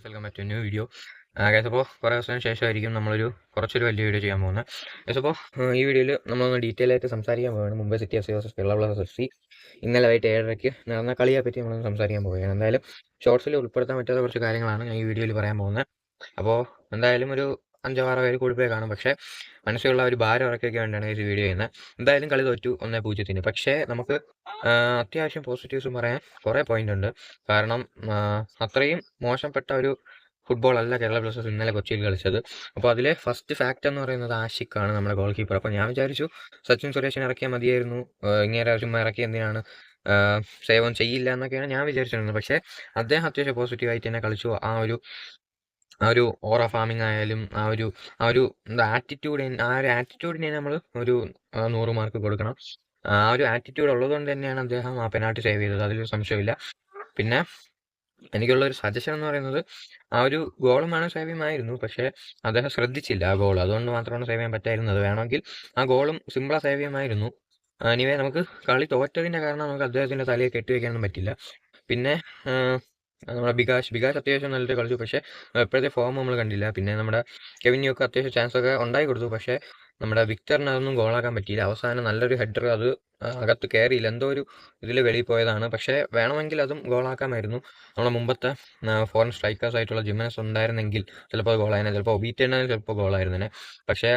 Welcome back to new video. Guys, അപ്പോൾ കുറേ ദിവസത്തിന് ശേഷമായിരിക്കും കുറച്ചൊരു വലിയ വീഡിയോ ചെയ്യാൻ പോകുന്നത്. ഗൈസ്, അപ്പോൾ ഈ വീഡിയോയിൽ നമ്മളൊന്ന് ഡീറ്റെയിൽ ആയിട്ട് സംസാരിക്കാൻ പോവുകയാണ്. Mumbai city F C versus Kerala Blasters F C ഇന്നലെ വൈകിട്ട് 7:30 നടന്ന കളിയെ പറ്റി നമ്മളൊന്ന് സംസാരിക്കാൻ പോവുകയാണ്. എന്തായാലും ഷോർട്സിൽ ഉൾപ്പെടുത്താൻ പറ്റാത്ത കുറച്ച് കാര്യങ്ങളാണ് ഞാൻ ഈ വീഡിയോയിൽ പറയാൻ പോകുന്നത്. അപ്പോൾ എന്തായാലും ഒരു 5-6 പേര് കൂടിപ്പോയി കാണും, പക്ഷേ മനസ്സിലുള്ള ഒരു ഭാരം ഇറക്കിയൊക്കെ വേണ്ടിയാണ് ഈ വീഡിയോ ചെയ്യുന്നത്. എന്തായാലും കളി തോറ്റു 1-0. പക്ഷേ നമുക്ക് അത്യാവശ്യം പോസിറ്റീവ്സും പറയാൻ കുറേ പോയിന്റ് ഉണ്ട്. കാരണം അത്രയും മോശപ്പെട്ട ഒരു ഫുട്ബോൾ അല്ല കേരള ബ്ലാസ്റ്റേഴ്സ് ഇന്നലെ കൊച്ചിയിൽ കളിച്ചത്. അപ്പോൾ അതിലെ ഫസ്റ്റ് ഫാക്റ്റ് എന്ന് പറയുന്നത് ആഷിഖാണ്, നമ്മുടെ ഗോൾ കീപ്പർ. അപ്പോൾ ഞാൻ വിചാരിച്ചു സച്ചിൻ സുരേഷിനെ ഇറക്കിയാൽ മതിയായിരുന്നു, ഇങ്ങനെ ചുമ്മാ ഇറക്കി എന്തിനാണ്, സേവം ചെയ്യില്ല എന്നൊക്കെയാണ് ഞാൻ വിചാരിച്ചിരുന്നത്. പക്ഷേ അദ്ദേഹം അത്യാവശ്യം പോസിറ്റീവായിട്ട് തന്നെ കളിച്ചു. ആ ഒരു ഓറ ഫാമിംഗ് ആയാലും ആ ഒരു എന്താ ആറ്റിറ്റ്യൂഡിനെ നമ്മൾ ഒരു 100 മാർക്ക് കൊടുക്കണം. ആ ഒരു ആറ്റിറ്റ്യൂഡ് ഉള്ളതുകൊണ്ട് തന്നെയാണ് അദ്ദേഹം ആ പെനാൾട്ടി സേവ് ചെയ്തത്, അതിലൊരു സംശയമില്ല. പിന്നെ എനിക്കുള്ളൊരു സജഷൻ എന്ന് പറയുന്നത്, ആ ഒരു ഗോളും വേണം സേവ് ചെയ്യുമായിരുന്നു, പക്ഷേ അദ്ദേഹം ശ്രദ്ധിച്ചില്ല ആ ഗോൾ. അതുകൊണ്ട് മാത്രമാണ് സേവ് ചെയ്യാൻ പറ്റായിരുന്നത്. വേണമെങ്കിൽ ആ ഗോളും സിമ്പിളാ സേവ് ചെയ്യുമായിരുന്നു. എനിവേ, നമുക്ക് കളി തോറ്റതിൻ്റെ കാരണം നമുക്ക് അദ്ദേഹത്തിൻ്റെ തലയെ കെട്ടിവെക്കാനൊന്നും പറ്റില്ല. പിന്നെ നമ്മുടെ ബികാഷ് അത്യാവശ്യം നല്ലൊരു കളിച്ചു, പക്ഷേ ഇപ്പോഴത്തെ ഫോം നമ്മൾ കണ്ടില്ല. പിന്നെ നമ്മുടെ കെവിനിയൊക്കെ അത്യാവശ്യം ചാൻസ് ഒക്കെ ഉണ്ടായി കൊടുത്തു, പക്ഷേ നമ്മുടെ വിക്ടറിന് അതൊന്നും ഗോളാക്കാൻ പറ്റിയില്ല. അവസാനം നല്ലൊരു ഹെഡർ, അത് അകത്ത് കയറിയില്ല, എന്തോ ഒരു ഇതിൽ വെളിയിൽ പോയതാണ്. പക്ഷേ വേണമെങ്കിൽ അതും ഗോളാക്കാമായിരുന്നു. നമ്മുടെ മുമ്പത്തെ ഫോറിൻ സ്ട്രൈക്കേഴ്സ് ആയിട്ടുള്ള ജിമനസ് ഉണ്ടായിരുന്നെങ്കിൽ ചിലപ്പോൾ അത് ഗോളായനെ, ചിലപ്പോൾ ഒബീറ്റേനെ ചിലപ്പോൾ ഗോളായിരുന്നേനെ. പക്ഷേ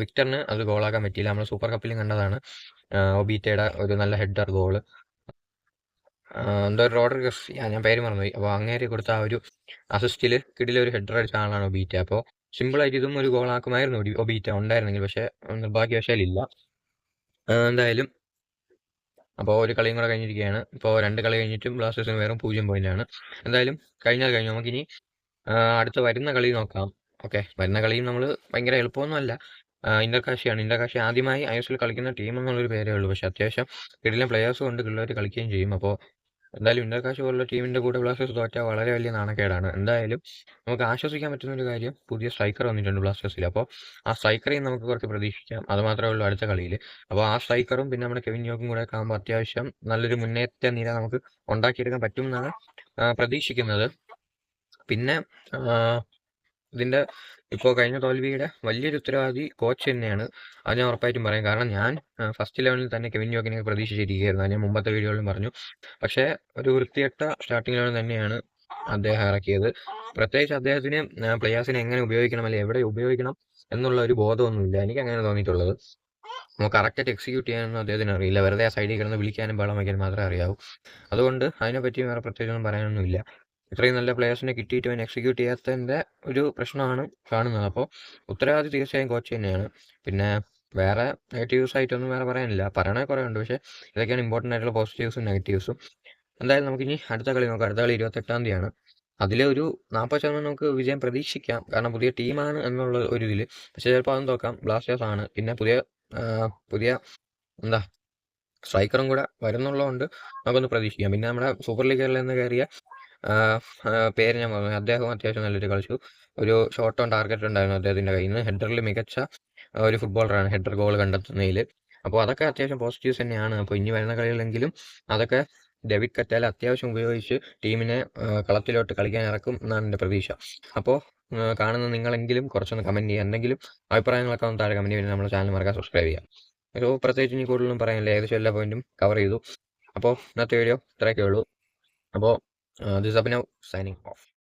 വിക്ടറിന് അത് ഗോളാക്കാൻ പറ്റിയില്ല. നമ്മൾ സൂപ്പർ കപ്പിലും കണ്ടതാണ് ഒബീറ്റയുടെ ഒരു നല്ല ഹെഡർ ഗോള്. എന്തോ റോഡ്രിഗസ്, ഞാൻ പേര് മറന്നുപോയി. അപ്പോൾ അങ്ങേര് കൊടുത്ത ആ ഒരു അസിസ്റ്റിൽ കിടിലൊരു ഹെഡർ അടിച്ച ആളാണ് ഒബീറ്റ. അപ്പോൾ സിമ്പിളായിട്ട് ഇതും ഒരു ഗോളാക്കുമായിരുന്നു ഒബീറ്റ ഉണ്ടായിരുന്നെങ്കിൽ, പക്ഷേ നിർഭാഗ്യവശാലില്ല. എന്തായാലും അപ്പോൾ ഒരു കളിയും കൂടെ കഴിഞ്ഞിരിക്കുകയാണ്. ഇപ്പോൾ 2 കളി കഴിഞ്ഞിട്ടും ബ്ലാസ്റ്റേഴ്സിന് വെറും 0 പോയിന്റാണ്. എന്തായാലും കഴിഞ്ഞാൽ കഴിഞ്ഞു. നമുക്കിനി അടുത്ത വരുന്ന കളി നോക്കാം. ഓക്കെ, വരുന്ന കളിയും നമ്മൾ ഭയങ്കര എളുപ്പമൊന്നുമല്ല. ഇന്റർകാശിയാണ്. ഇന്റർകാശി ആദ്യമായി ISL കളിക്കുന്ന ടീം എന്നുള്ളൊരു പേരേ ഉള്ളൂ, പക്ഷേ അത്യാവശ്യം കിടിലൻ പ്ലെയേഴ്സും ഉണ്ട്, പിള്ളേർ കളിക്കുകയും ചെയ്യും. അപ്പോൾ എന്തായാലും ഇന്റർകാശി പോലുള്ള ടീമിന്റെ കൂടെ ബ്ലാസ്റ്റേഴ്സ് തോറ്റാൽ വളരെ വലിയ നാണക്കേടാണ്. എന്തായാലും നമുക്ക് ആശ്വസിക്കാൻ പറ്റുന്ന ഒരു കാര്യം, പുതിയ സ്ട്രൈക്കർ വന്നിട്ടുണ്ട് ബ്ലാസ്റ്റേഴ്സിൽ. അപ്പോൾ ആ സ്ട്രൈക്കറെയും നമുക്ക് കുറച്ച് പ്രതീക്ഷിക്കാം. അത് മാത്രമേ ഉള്ളൂ അടുത്ത കളിയിൽ. അപ്പോൾ ആ സ്ട്രൈക്കറും പിന്നെ നമ്മുടെ കെവിനിയോക്കും കൂടെ ഒക്കെ ആകുമ്പോൾ അത്യാവശ്യം നല്ലൊരു മുന്നേറ്റ നിര നമുക്ക് ഉണ്ടാക്കിയെടുക്കാൻ പറ്റും എന്നാണ് പ്രതീക്ഷിക്കുന്നത്. പിന്നെ ഇതിന്റെ ഇപ്പോൾ കഴിഞ്ഞ തോൽവിയുടെ വലിയൊരു ഉത്തരവാദി കോച്ച് തന്നെയാണ്, അത് ഞാൻ ഉറപ്പായിട്ടും പറയും. കാരണം ഞാൻ ഫസ്റ്റ് 11-ൽ തന്നെ കെവിനിയോക്കിനെ പ്രതീക്ഷിച്ചിരിക്കുകയായിരുന്നു, ഞാൻ മുമ്പത്തെ വീഡിയോയിലും പറഞ്ഞു. പക്ഷേ ഒരു വൃത്തികെട്ട സ്റ്റാർട്ടിംഗ് 11 തന്നെയാണ് അദ്ദേഹം ഇറക്കിയത്. പ്രത്യേകിച്ച് അദ്ദേഹത്തിന് പ്ലെയേഴ്സിനെ എങ്ങനെ ഉപയോഗിക്കണം, അല്ലെങ്കിൽ എവിടെ ഉപയോഗിക്കണം എന്നുള്ള ഒരു ബോധമൊന്നുമില്ല, എനിക്ക് അങ്ങനെ തോന്നിയിട്ടുള്ളത്. നമുക്ക് കറക്റ്റായിട്ട് എക്സിക്യൂട്ട് ചെയ്യാനൊന്നും അദ്ദേഹത്തിന് അറിയില്ല. വെറുതെ ആ സൈഡിൽ കിടന്ന് വിളിക്കാനും ബഹളം വയ്ക്കാനും മാത്രമേ അറിയാവൂ. അതുകൊണ്ട് അതിനെപ്പറ്റി വേറെ പ്രത്യേകിച്ചൊന്നും പറയാനൊന്നുമില്ല. ഇത്രയും നല്ല പ്ലെയേഴ്സിനെ കിട്ടിയിട്ട് അവൻ എക്സിക്യൂട്ട് ചെയ്യാത്തതിൻ്റെ ഒരു പ്രശ്നമാണ് കാണുന്നത്. അപ്പോൾ ഉത്തരവാദി തീർച്ചയായും കോച്ച് തന്നെയാണ്. പിന്നെ വേറെ നെഗറ്റീവ്സ് ആയിട്ടൊന്നും വേറെ പറയാനില്ല. പറയണേ കുറേ ഉണ്ട്, പക്ഷേ ഇതൊക്കെയാണ് ഇമ്പോർട്ടൻ്റ് ആയിട്ടുള്ള പോസിറ്റീവ്സും നെഗറ്റീവ്സും. എന്തായാലും നമുക്കിനി അടുത്ത കളി നോക്കാം. അടുത്ത കളി 28-ാം തീയതിയാണ്. അതിലൊരു 40% നമുക്ക് വിജയം പ്രതീക്ഷിക്കാം, കാരണം പുതിയ ടീമാണ് എന്നുള്ള ഒരു ഇതിൽ. പക്ഷേ ചിലപ്പോൾ അതും തോക്കാം, ബ്ലാസ്റ്റേഴ്സ് ആണ്. പിന്നെ പുതിയ എന്താ സ്ട്രൈക്കറും കൂടെ വരുന്നുള്ളതുകൊണ്ട് നമുക്കൊന്ന് പ്രതീക്ഷിക്കാം. പിന്നെ നമ്മുടെ സൂപ്പർ ലീഗിൽ നിന്ന് കയറിയ പേര് ഞാൻ പറഞ്ഞു, അദ്ദേഹം അത്യാവശ്യം നല്ലൊരു കളിച്ചു. ഒരു ഷോർട്ട് ഓൺ ടാർഗറ്റ് ഉണ്ടായിരുന്നു അദ്ദേഹത്തിൻ്റെ കയ്യിൽ നിന്ന്. ഹെഡറിൽ മികച്ച ഒരു ഫുട്ബോളറാണ്, ഹെഡർ ഗോൾ കണ്ടെത്തുന്നതിൽ. അപ്പോൾ അതൊക്കെ അത്യാവശ്യം പോസിറ്റീവ്സ് തന്നെയാണ്. അപ്പോൾ ഇനി വരുന്ന കളികളെങ്കിലും അതൊക്കെ ഡേവിഡ് കറ്റാല അത്യാവശ്യം ഉപയോഗിച്ച് ടീമിനെ കളത്തിലോട്ട് കളിക്കാൻ ഇറക്കും എന്നാണ് എൻ്റെ പ്രതീക്ഷ. അപ്പോൾ കാണുന്ന നിങ്ങളെങ്കിലും കുറച്ചൊന്ന് കമൻറ്റ് ചെയ്യുക. എന്തെങ്കിലും അഭിപ്രായങ്ങളൊക്കെ ഒന്ന് താഴെ കമൻറ്റ് ചെയ്ത് നമ്മുടെ ചാനൽ മറക്കാൻ സബ്സ്ക്രൈബ് ചെയ്യാം. ഒരു പ്രത്യേകിച്ച് ഇനി കൂടുതലൊന്നും പറയാനില്ല, ഏകദേശം എല്ലാ പോയിന്റും കവർ ചെയ്തു. അപ്പോൾ ഇന്നത്തെ വീഡിയോ ഇത്രയൊക്കെ ഉള്ളൂ. അപ്പോൾ ദിസ് അഭിനവ് സൈനിങ് ഓഫ്.